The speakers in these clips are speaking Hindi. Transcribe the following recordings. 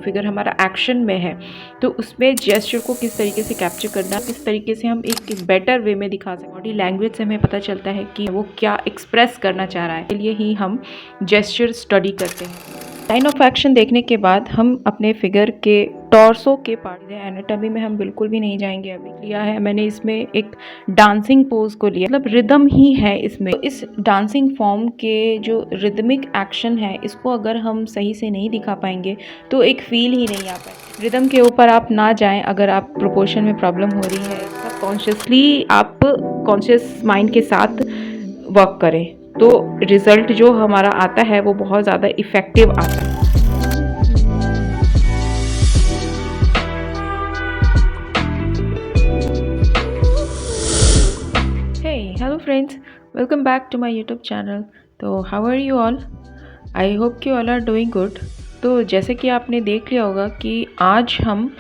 फिगर हमारा एक्शन में है तो उसमें जेस्चर को किस तरीके से कैप्चर करना, किस तरीके से हम एक बेटर वे में दिखा सकते हैं। बॉडी लैंग्वेज से हमें पता चलता है कि वो क्या एक्सप्रेस करना चाह रहा है, इसके लिए ही हम जेस्चर स्टडी करते हैं। लाइन ऑफ एक्शन देखने के बाद हम अपने फिगर के टॉर्सो के पार्ट एनाटॉमी में हम बिल्कुल भी नहीं जाएंगे। अभी लिया है मैंने इसमें एक डांसिंग पोज को लिया, मतलब रिदम ही है इसमें। इस डांसिंग फॉर्म के जो रिदमिक एक्शन है इसको अगर हम सही से नहीं दिखा पाएंगे तो एक फील ही नहीं आ पाएगी। रिदम के ऊपर आप ना जाएं। अगर आप प्रोपोर्शन में प्रॉब्लम हो रही है, सब कॉन्शियसली आप कॉन्शियस माइंड के साथ वर्क करें तो रिजल्ट जो हमारा आता है वो बहुत ज़्यादा इफ़ेक्टिव आता है। Hello friends, welcome back to my YouTube channel. तो how are you all? I hope कि ऑल आर डूइंग गुड। तो जैसे कि आपने देख लिया होगा कि आज हम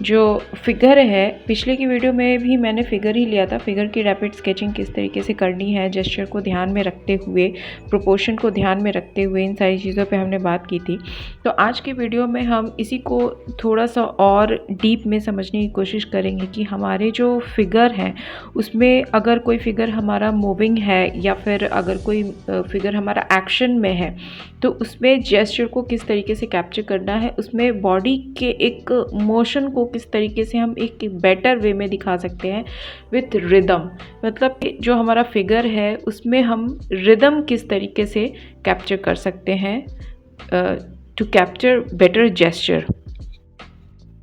जो फिगर है, पिछले की वीडियो में भी मैंने फिगर ही लिया था, फिगर की रैपिड स्केचिंग किस तरीके से करनी है, जेस्चर को ध्यान में रखते हुए, प्रोपोर्शन को ध्यान में रखते हुए, इन सारी चीज़ों पे हमने बात की थी। तो आज की वीडियो में हम इसी को थोड़ा सा और डीप में समझने की कोशिश करेंगे कि हमारे जो फिगर हैं उसमें अगर कोई फिगर हमारा मूविंग है या फिर अगर कोई फिगर हमारा एक्शन में है तो उसमें जेस्चर को किस तरीके से कैप्चर करना है, उसमें बॉडी के एक मोशन को किस तरीके से हम एक बेटर वे में दिखा सकते हैं विथ रिदम। मतलब जो हमारा फिगर है उसमें हम रिदम किस तरीके से कैप्चर कर सकते हैं टू कैप्चर बेटर जेस्चर।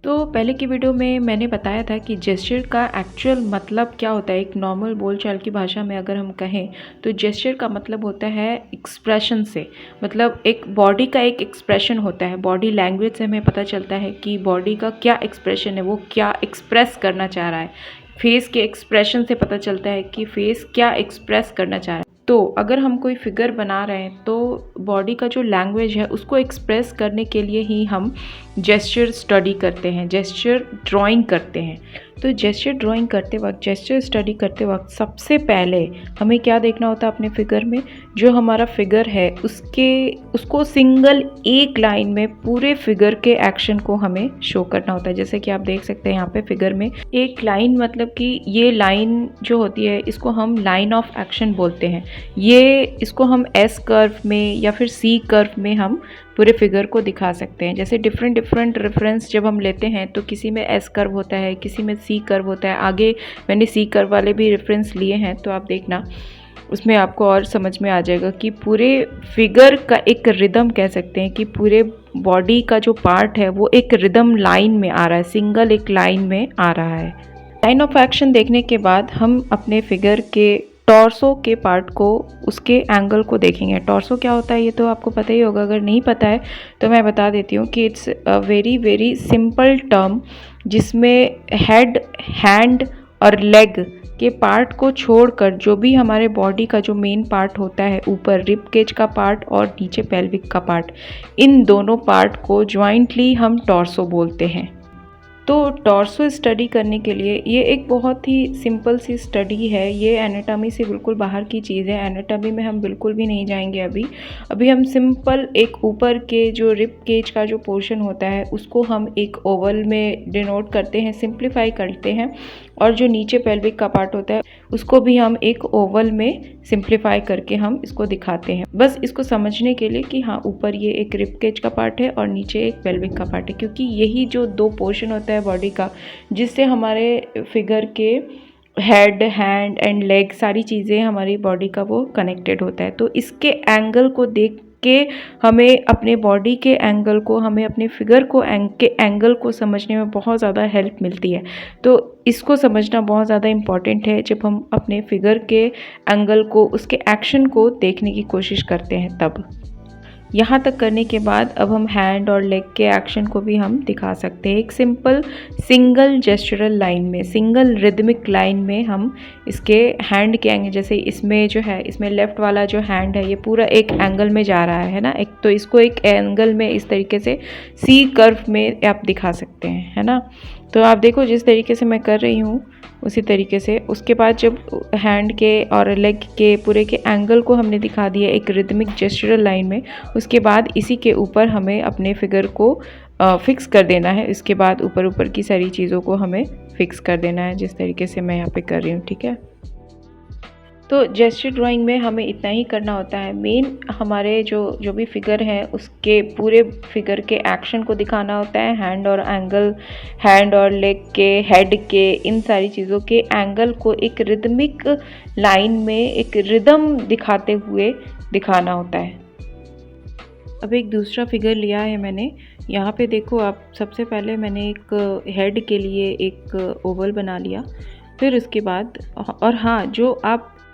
तो पहले की वीडियो में मैंने बताया था कि जेस्चर का एक्चुअल मतलब क्या होता है। एक नॉर्मल बोलचाल की भाषा में अगर हम कहें तो जेस्चर का मतलब होता है एक्सप्रेशन से, मतलब एक बॉडी का एक एक्सप्रेशन होता है। बॉडी लैंग्वेज से हमें पता चलता है कि बॉडी का क्या एक्सप्रेशन है, वो क्या एक्सप्रेस करना चाह रहा है। फेस के एक्सप्रेशन से पता चलता है कि फेस क्या एक्सप्रेस करना चाह रहा है। तो अगर हम कोई फिगर बना रहे हैं तो बॉडी का जो लैंग्वेज है उसको एक्सप्रेस करने के लिए ही हम जेस्चर स्टडी करते हैं, जेस्चर ड्राइंग करते हैं। तो जेस्चर ड्राइंग करते वक्त, जेस्चर स्टडी करते वक्त सबसे पहले हमें क्या देखना होता है अपने फिगर में, जो हमारा फिगर है उसको सिंगल एक लाइन में पूरे फिगर के एक्शन को हमें शो करना होता है। जैसे कि आप देख सकते हैं यहाँ पे फिगर में एक लाइन, मतलब कि ये लाइन जो होती है इसको हम लाइन ऑफ एक्शन बोलते हैं। ये इसको हम एस कर्व में या फिर सी कर्व में हम पूरे फिगर को दिखा सकते हैं। जैसे डिफरेंट रेफरेंस जब हम लेते हैं तो किसी में एस कर्व होता है, किसी में सी कर्व होता है। आगे मैंने सी कर्व वाले भी रेफरेंस लिए हैं तो आप देखना, उसमें आपको और समझ में आ जाएगा कि पूरे फिगर का एक रिदम कह सकते हैं कि पूरे बॉडी का जो पार्ट है वो एक रिदम लाइन में आ रहा है, सिंगल एक लाइन में आ रहा है। लाइन ऑफ एक्शन देखने के बाद हम अपने फिगर के टॉर्सो के पार्ट को, उसके एंगल को देखेंगे। टॉर्सो क्या होता है ये तो आपको पता ही होगा, अगर नहीं पता है तो मैं बता देती हूँ कि it's a very simple term जिसमें हेड, हैंड और लेग के पार्ट को छोड़कर जो भी हमारे बॉडी का जो मेन पार्ट होता है, ऊपर रिब केज का पार्ट और नीचे पेल्विक का पार्ट, इन दोनों पार्ट को ज्वाइंटली हम टॉर्सो बोलते हैं। तो टॉर्सो स्टडी करने के लिए ये एक बहुत ही सिंपल सी स्टडी है, ये एनाटॉमी से बिल्कुल बाहर की चीज़ है। एनाटॉमी में हम बिल्कुल भी नहीं जाएंगे अभी हम सिंपल एक ऊपर के जो रिब केज का जो पोर्शन होता है उसको हम एक ओवल में डिनोट करते हैं, सिंप्लीफाई करते हैं, और जो नीचे पेल्विक का पार्ट होता है उसको भी हम एक ओवल में सिंप्लीफाई करके हम इसको दिखाते हैं। बस इसको समझने के लिए कि हाँ, ऊपर ये एक रिब केज का पार्ट है और नीचे एक पेल्विक का पार्ट है, क्योंकि यही जो दो पोर्शन होता है बॉडी का जिससे हमारे फिगर के हेड, हैंड एंड लेग सारी चीज़ें हमारी बॉडी का वो कनेक्टेड होता है। तो इसके एंगल को देख के हमें अपने बॉडी के एंगल को, हमें अपने फिगर को के एंगल को समझने में बहुत ज़्यादा हेल्प मिलती है। तो इसको समझना बहुत ज़्यादा इम्पॉर्टेंट है जब हम अपने फिगर के एंगल को, उसके एक्शन को देखने की कोशिश करते हैं। तब यहाँ तक करने के बाद अब हम हैंड और लेग के एक्शन को भी हम दिखा सकते हैं। एक सिंपल सिंगल जेस्चरल लाइन में, सिंगल रिदमिक लाइन में हम इसके हैंड के एंगल, जैसे इसमें जो है, इसमें लेफ़्ट वाला जो हैंड है ये पूरा एक एंगल में जा रहा है ना, एक तो इसको एक एंगल में इस तरीके से सी कर्व में आप दिखा सकते हैं, है ना। तो आप देखो जिस तरीके से मैं कर रही हूँ उसी तरीके से। उसके बाद जब हैंड के और लेग के पूरे के एंगल को हमने दिखा दिया एक रिदमिक जेस्चरल लाइन में, उसके बाद इसी के ऊपर हमें अपने फिगर को फिक्स कर देना है। इसके बाद ऊपर ऊपर की सारी चीज़ों को हमें फिक्स कर देना है, जिस तरीके से मैं यहाँ पे कर रही हूँ, ठीक है। तो जेस्चर ड्राइंग में हमें इतना ही करना होता है। मेन हमारे जो भी फिगर है उसके पूरे फिगर के एक्शन को दिखाना होता है, हैंड और एंगल, हैंड और लेग के, हेड के, इन सारी चीज़ों के एंगल को एक रिदमिक लाइन में एक रिदम दिखाते हुए दिखाना होता है। अब एक दूसरा फिगर लिया है मैंने, यहाँ पे देखो आप, सबसे पहले मैंने एक हेड के लिए एक ओवल बना लिया, फिर उसके बाद और हाँ,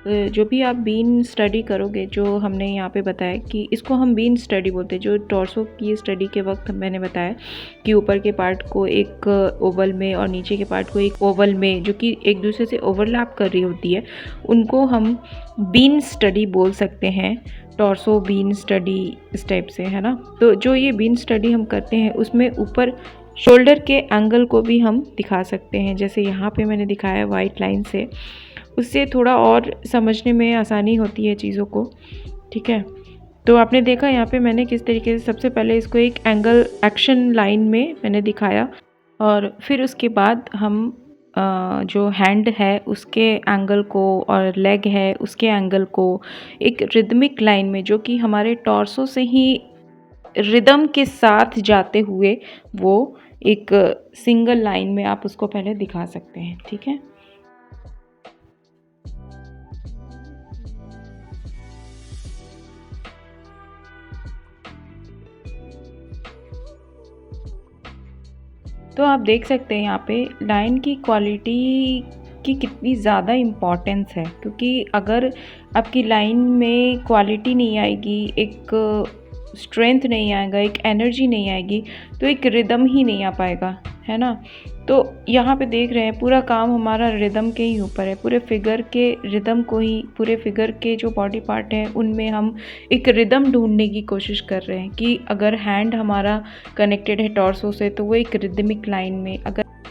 जो भी आप बीन स्टडी करोगे, जो हमने यहाँ पे बताया कि इसको हम बीन स्टडी बोलते हैं, जो टॉर्सो की स्टडी के वक्त मैंने बताया कि ऊपर के पार्ट को एक ओवल में और नीचे के पार्ट को एक ओवल में, जो कि एक दूसरे से ओवरलैप कर रही होती है, उनको हम बीन स्टडी बोल सकते हैं। टॉर्सो बीन स्टडी इस टाइप से, है ना। तो जो ये बीन स्टडी हम करते हैं उसमें ऊपर शोल्डर के एंगल को भी हम दिखा सकते हैं, जैसे यहाँ पे मैंने दिखाया वाइट लाइन से। उससे थोड़ा और समझने में आसानी होती है चीज़ों को, ठीक है। तो आपने देखा यहाँ पे मैंने किस तरीके से सबसे पहले इसको एक एंगल एक्शन लाइन में मैंने दिखाया, और फिर उसके बाद हम जो हैंड है उसके एंगल को और लेग है उसके एंगल को एक रिदमिक लाइन में, जो कि हमारे टॉर्सो से ही रिदम के साथ जाते हुए वो एक सिंगल लाइन में आप उसको पहले दिखा सकते हैं, ठीक है। तो आप देख सकते हैं यहाँ पे लाइन की क्वालिटी की कितनी ज़्यादा इम्पॉर्टेंस है, क्योंकि अगर आपकी लाइन में क्वालिटी नहीं आएगी, एक स्ट्रेंथ नहीं आएगा, एक एनर्जी नहीं आएगी, तो एक रिदम ही नहीं आ पाएगा, है ना। तो यहाँ पे देख रहे हैं पूरा काम हमारा रिदम के ही ऊपर है, पूरे फिगर के रिदम को ही, पूरे फिगर के जो बॉडी पार्ट हैं उनमें हम एक रिदम ढूंढने की कोशिश कर रहे हैं कि अगर हैंड हमारा कनेक्टेड है टॉर्सो से तो वो एक रिदमिक लाइन में,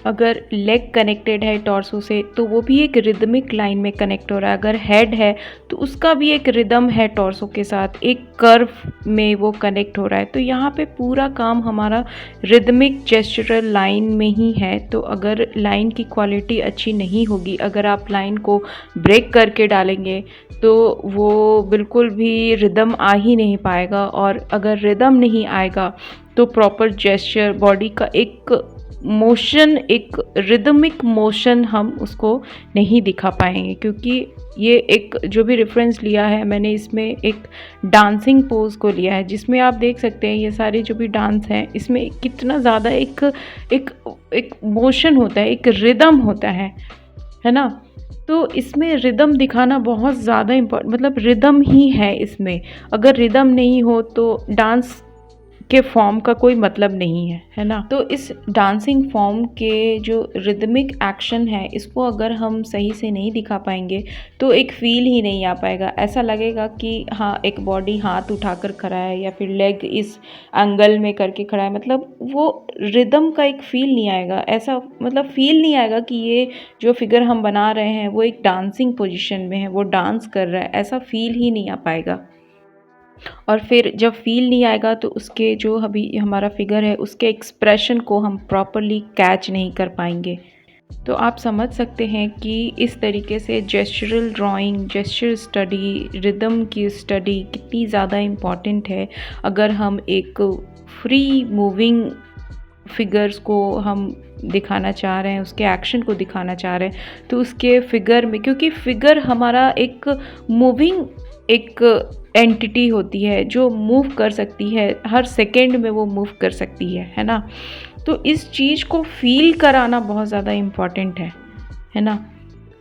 अगर लेग कनेक्टेड है टॉर्सो से तो वो भी एक रिदमिक लाइन में कनेक्ट हो रहा है, अगर हेड है तो उसका भी एक रिदम है टॉर्सो के साथ, एक कर्व में वो कनेक्ट हो रहा है। तो यहाँ पे पूरा काम हमारा रिदमिक जेस्चरल लाइन में ही है। तो अगर लाइन की क्वालिटी अच्छी नहीं होगी, अगर आप लाइन को ब्रेक करके डालेंगे तो वो बिल्कुल भी रिदम आ ही नहीं पाएगा, और अगर रिदम नहीं आएगा तो प्रॉपर जेस्चर, बॉडी का एक मोशन, एक रिदमिक मोशन हम उसको नहीं दिखा पाएंगे। क्योंकि ये एक जो भी रेफरेंस लिया है मैंने, इसमें एक डांसिंग पोज को लिया है, जिसमें आप देख सकते हैं ये सारे जो भी डांस हैं इसमें कितना ज़्यादा एक मोशन होता है, एक रिदम होता है ना। तो इसमें रिदम दिखाना बहुत ज़्यादा मतलब रिदम ही है इसमें। अगर रिदम नहीं हो तो डांस के फॉर्म का कोई मतलब नहीं है ना। तो इस डांसिंग फॉर्म के जो रिदमिक एक्शन है इसको अगर हम सही से नहीं दिखा पाएंगे तो एक फील ही नहीं आ पाएगा। ऐसा लगेगा कि हाँ, एक बॉडी हाथ उठाकर खड़ा है या फिर लेग इस एंगल में करके खड़ा है, मतलब वो रिदम का एक फील नहीं आएगा। ऐसा मतलब फील नहीं आएगा कि ये जो फिगर हम बना रहे हैं वो एक डांसिंग पोजीशन में है, वो डांस कर रहा है, ऐसा फील ही नहीं आ पाएगा। और फिर जब फील नहीं आएगा तो उसके जो अभी हमारा फिगर है उसके एक्सप्रेशन को हम प्रॉपरली कैच नहीं कर पाएंगे। तो आप समझ सकते हैं कि इस तरीके से जेस्चरल ड्राइंग, जेस्चर स्टडी, रिदम की स्टडी कितनी ज़्यादा इम्पॉर्टेंट है। अगर हम एक फ्री मूविंग फिगर्स को हम दिखाना चाह रहे हैं, उसके एक्शन को दिखाना चाह रहे हैं, तो उसके फिगर में, क्योंकि फिगर हमारा एक मूविंग एक एंटिटी होती है जो मूव कर सकती है, हर सेकेंड में वो मूव कर सकती है ना। तो इस चीज़ को फील कराना बहुत ज़्यादा इम्पॉर्टेंट है ना।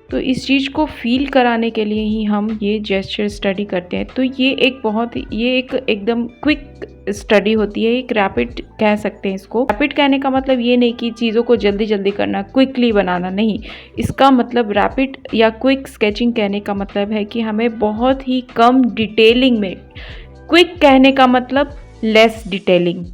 तो इस चीज़ को फील कराने के लिए ही हम ये जेस्चर स्टडी करते हैं। तो ये एक एकदम क्विक स्टडी होती है, एक रैपिड कह सकते हैं इसको। रैपिड कहने का मतलब ये नहीं कि चीज़ों को जल्दी जल्दी करना, क्विकली बनाना, नहीं। इसका मतलब रैपिड या क्विक स्केचिंग कहने का मतलब है कि हमें बहुत ही कम डिटेलिंग में, क्विक कहने का मतलब लेस डिटेलिंग,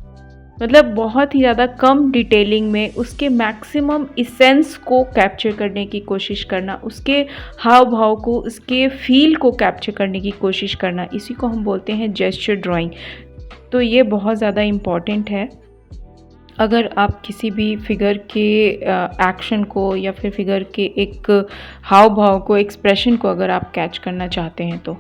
मतलब बहुत ही ज़्यादा कम डिटेलिंग में उसके मैक्सिमम इसेंस को कैप्चर करने की कोशिश करना, उसके हाव भाव को, उसके फील को कैप्चर करने की कोशिश करना, इसी को हम बोलते हैं जेस्चर ड्राइंग। तो ये बहुत ज़्यादा इम्पॉर्टेंट है। अगर आप किसी भी फिगर के एक्शन को या फिर फिगर के एक हाव भाव को, एक्सप्रेशन को अगर आप कैच करना चाहते हैं तो।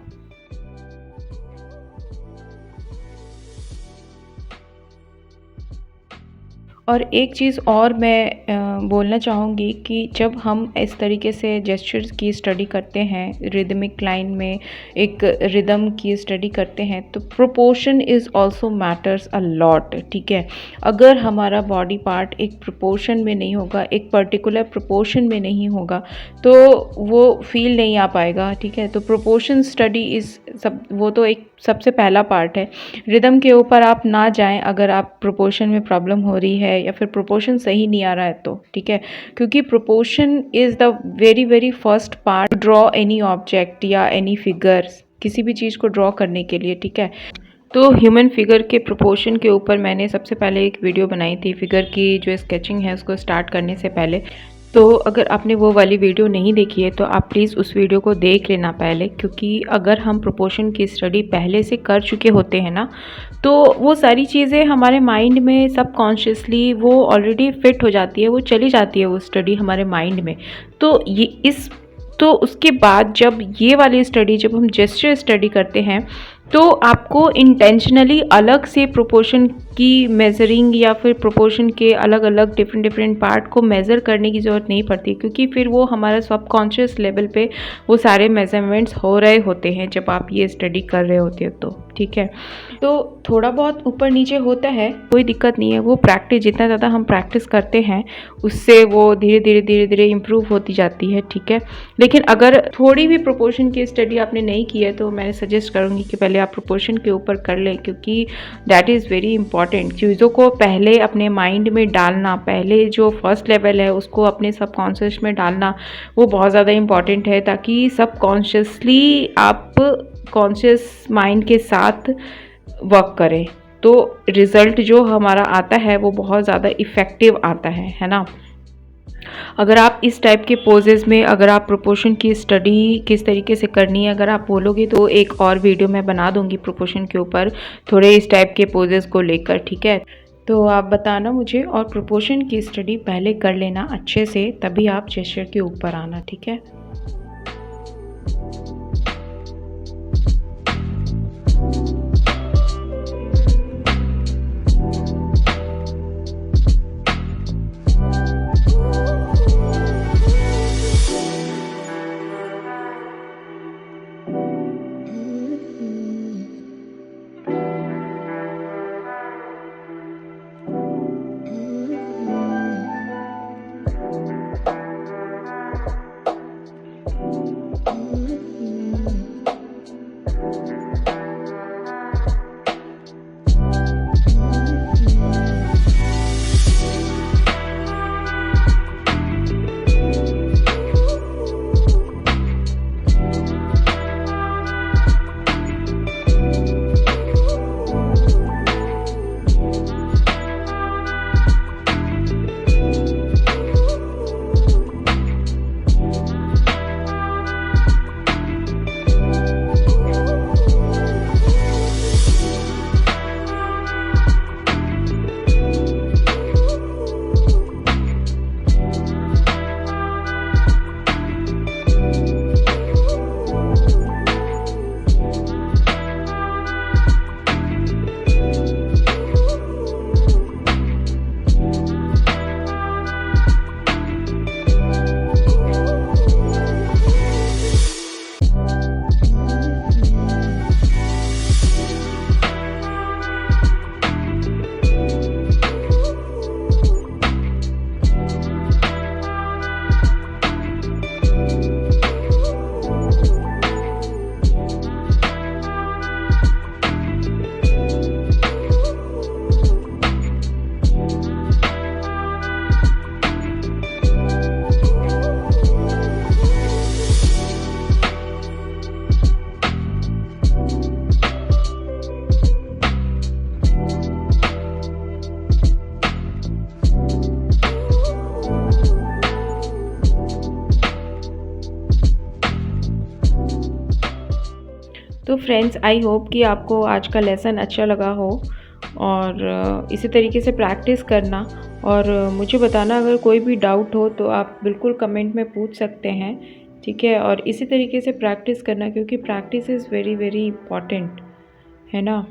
और एक चीज़ और मैं बोलना चाहूँगी कि जब हम इस तरीके से जेस्चर्स की स्टडी करते हैं, रिदमिक लाइन में एक रिदम की स्टडी करते हैं, तो proportion is also matters a lot, ठीक है। अगर हमारा बॉडी पार्ट एक प्रोपोर्शन में नहीं होगा, एक पर्टिकुलर प्रोपोर्शन में नहीं होगा, तो वो फील नहीं आ पाएगा, ठीक है। तो प्रोपोर्शन स्टडी इज़ वो तो एक सबसे पहला पार्ट है। रिदम के ऊपर आप ना जाएं अगर आप प्रोपोर्शन में प्रॉब्लम हो रही है या फिर प्रोपोर्शन सही नहीं आ रहा है तो, ठीक है। क्योंकि proportion is the very very first part draw any object या एनी फिगर्स, किसी भी चीज़ को ड्रॉ करने के लिए, ठीक है। तो ह्यूमन फिगर के प्रोपोर्शन के ऊपर मैंने सबसे पहले एक वीडियो बनाई थी, फिगर की जो स्केचिंग है उसको स्टार्ट करने से पहले। तो अगर आपने वो वाली वीडियो नहीं देखी है तो आप प्लीज़ उस वीडियो को देख लेना पहले, क्योंकि अगर हम प्रोपोर्शन की स्टडी पहले से कर चुके होते हैं ना, तो वो सारी चीज़ें हमारे माइंड में सबकॉन्शियसली वो ऑलरेडी फिट हो जाती है, वो चली जाती है वो स्टडी हमारे माइंड में। तो उसके बाद जब ये वाली स्टडी, जब हम जेस्चर स्टडी करते हैं, तो आपको इंटेंशनली अलग से प्रोपोर्शन की मेज़रिंग या फिर प्रोपोर्शन के अलग अलग डिफरेंट पार्ट को मेज़र करने की ज़रूरत नहीं पड़ती, क्योंकि फिर वो हमारा सबकॉन्शियस लेवल पे वो सारे मेज़रमेंट्स हो रहे होते हैं जब आप ये स्टडी कर रहे होते हो तो, ठीक है। तो थोड़ा बहुत ऊपर नीचे होता है, कोई दिक्कत नहीं है। वो प्रैक्टिस, जितना ज़्यादा हम प्रैक्टिस करते हैं उससे वो धीरे धीरे इम्प्रूव होती जाती है, ठीक है। लेकिन अगर थोड़ी भी प्रोपोर्शन की स्टडी आपने नहीं की है तो मैं सजेस्ट करूँगी कि पहले आप प्रोपोर्शन के ऊपर कर लें, क्योंकि दैट इज़ वेरी इंपॉर्टेंट। चीज़ों को पहले अपने माइंड में डालना, पहले जो फर्स्ट लेवल है उसको अपने सबकॉन्शियस में डालना, वो बहुत ज़्यादा इम्पॉर्टेंट है, ताकि सबकॉन्शियसली आप कॉन्शियस माइंड के साथ वर्क करें तो रिज़ल्ट जो हमारा आता है वो बहुत ज़्यादा इफ़ेक्टिव आता है ना। अगर आप इस टाइप के पोजेज़ में, अगर आप प्रोपोर्शन की स्टडी किस तरीके से करनी है अगर आप बोलोगे तो एक और वीडियो मैं बना दूंगी प्रोपोर्शन के ऊपर, थोड़े इस टाइप के पोजेज़ को लेकर, ठीक है। तो आप बताना मुझे, और प्रोपोर्शन की स्टडी पहले कर लेना अच्छे से, तभी आप जेस्चर के ऊपर आना, ठीक है। तो फ्रेंड्स, आई होप कि आपको आज का लेसन अच्छा लगा हो, और इसी तरीके से प्रैक्टिस करना। और मुझे बताना अगर कोई भी डाउट हो तो आप बिल्कुल कमेंट में पूछ सकते हैं, ठीक है। और इसी तरीके से प्रैक्टिस करना, क्योंकि practice is very very important, है ना।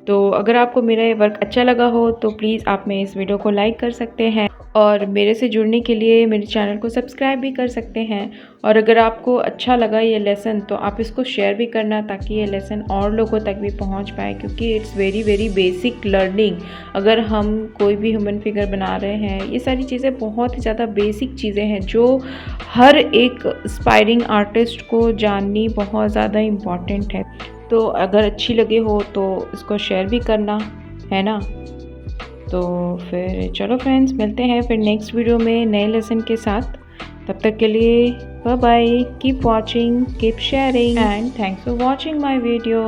तो अगर आपको मेरा ये वर्क अच्छा लगा हो तो प्लीज़ आप मेरे इस वीडियो को लाइक कर सकते हैं और मेरे से जुड़ने के लिए मेरे चैनल को सब्सक्राइब भी कर सकते हैं। और अगर आपको अच्छा लगा ये लेसन तो आप इसको शेयर भी करना, ताकि ये लेसन और लोगों तक भी पहुंच पाए, क्योंकि it's very very basic learning. अगर हम कोई भी ह्यूमन फिगर बना रहे हैं, ये सारी चीज़ें बहुत ही ज़्यादा बेसिक चीज़ें हैं जो हर एक एस्पायरिंग आर्टिस्ट को जाननी बहुत ज़्यादा इम्पॉर्टेंट है। तो अगर अच्छी लगे हो तो इसको शेयर भी करना, है ना। तो फिर चलो फ्रेंड्स, मिलते हैं फिर नेक्स्ट वीडियो में नए लेसन के साथ। तब तक के लिए bye bye, keep watching, keep sharing and thanks for watching my video.